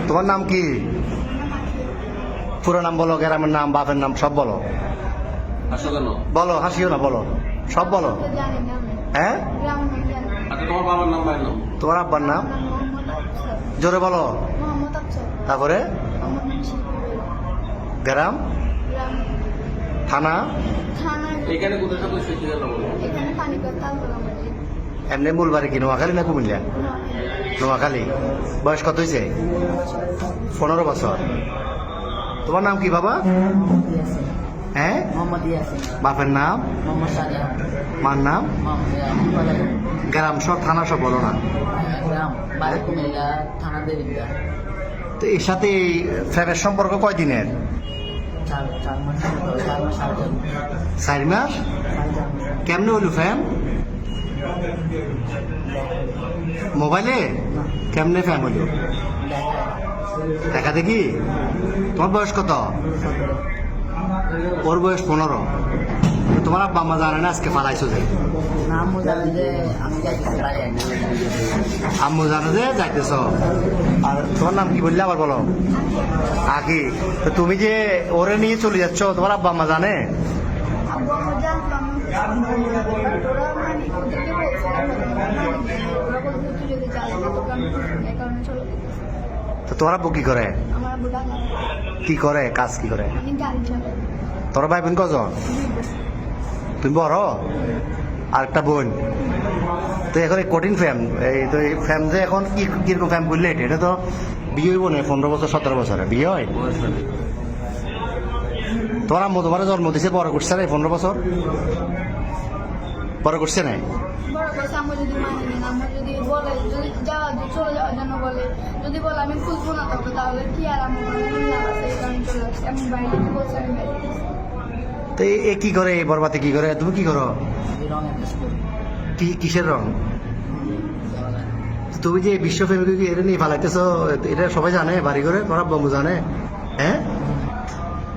তোমার নাম কি? পুরো নাম বলো, গ্রামের নাম, বাপের নাম সব বলো। বলো, হাসিও না, বলো, সব বলো। হ্যাঁ, তোমার বাবার নাম, ভাইয়ের নাম? তোমার আব্বার নাম জোরে বলো। তারপরে গ্রাম, থানা, এখানে কোথায় থাকলে সত্যি কথা বলো। এমনি মূল বাড়ি কি নোয়াখালী না কুমিল্লা? নোয়াখালী। বয়স কত হয়েছে? 15 বছর। তোমার নাম কি বাবা? হ্যাঁ, বাপের নাম, মার নাম, গ্রাম সব, থানা সব বলো না। তো এর সাথে এই ফ্যামের সম্পর্ক কয়দিনের? 4 মাস। কেমনে হইল ফ্যাম? মোবাইলে? কেমনে ফ্যাম হইল? দেখা দেখি। তোমার বয়স কত? ওর বয়স 15। তোমার আব্বা আম্মা জানে না আজকে পালাইছো যে? আম্মু জানে যে যাইতেছ। আর তোমার নাম কি বললে আবার বলো? আকি। তো তুমি যে ওরে নিয়ে চলে যাচ্ছ, তোমার আব্বা আম্মা জানে? তো তোমার আব্বু কি করে? কি করে কাজ, কি করে? তোর ভাই বোন কজন? তুমি বড়, আর একটা বোন। তো এখন এই কঠিন ফ্যাম, এই তো এই ফ্যাম যে এখন কি কিরকম ফ্যাম করলে এটা তো বিয়ে হইব না 15 বছর 17 বছরে বিয়ে হয়। তোমার আম্মু তোমার জন্ম দিছে, বড় করছে না 15 বছর? বড় করছে না? তো এ কি করে, এই বরবাতে কি করে? তুমি কি করো? কিসের রং? তুমি যে বিশ্ব ফ্যামিলি এটা নিয়ে ফালাইতেছ, এটা সবাই জানে? বাড়ি করে তোমার বন্ধু জানে? হ্যাঁ,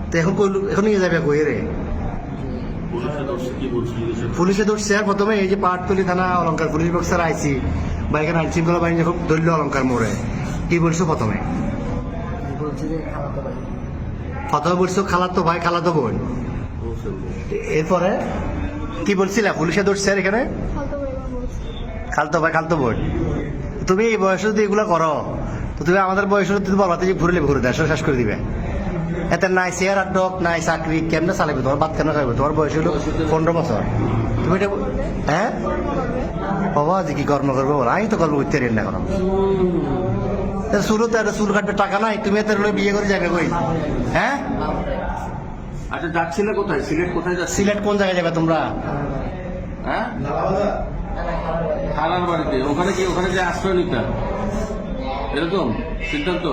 তো এখন এখন নিয়ে যাবে কই রে? পুলিশে ধরছে। আর প্রথমে এই যে পাটতলি থানা অলঙ্কার পুলিশ বক্সার আইসি বা এখানে আইন শৃঙ্খলা বাহিনী খুব দলীয় অলঙ্কার মোড়ে কি বলছো? প্রথমে বলছো খালাতো ভাই, খালাতো বোন। এরপরে কি বলছিলে? পুলিশে ধরছে আর এখানে খালতো ভাই, খালতো বোন। তুমি এই বয়সে যদি এগুলো করো, তো তুমি আমাদের বয়সে তুমি বলতে যে ঘুরে দেশ শেষ করে দিবে। এতে নাই চেয়ার আর ডক, নাই চাকরি, কেমনে চালাবে? তোমার বাদ কেন খাইবে? তোমার বয়স হলো 15 বছর। তুমি এটা হ্যাঁ বাবা যে কি কর্ম করবো? আমি তো কর্ম করতে না এখন। চুলও তো চুল কাটবে টাকা নাই, তুমি এত বিয়ে করে যাবে কই? হ্যাঁ, আচ্ছা যাচ্ছিলে কোথায়? সিলেট কোথায় যাচ্ছে? সিলেট কোন জায়গায় যাবে তোমরা? হ্যাঁ, খালার বাড়িতে। ওখানে কি, ওখানে যে আশ্রয় নিতে এরকম সিদ্ধান্ত?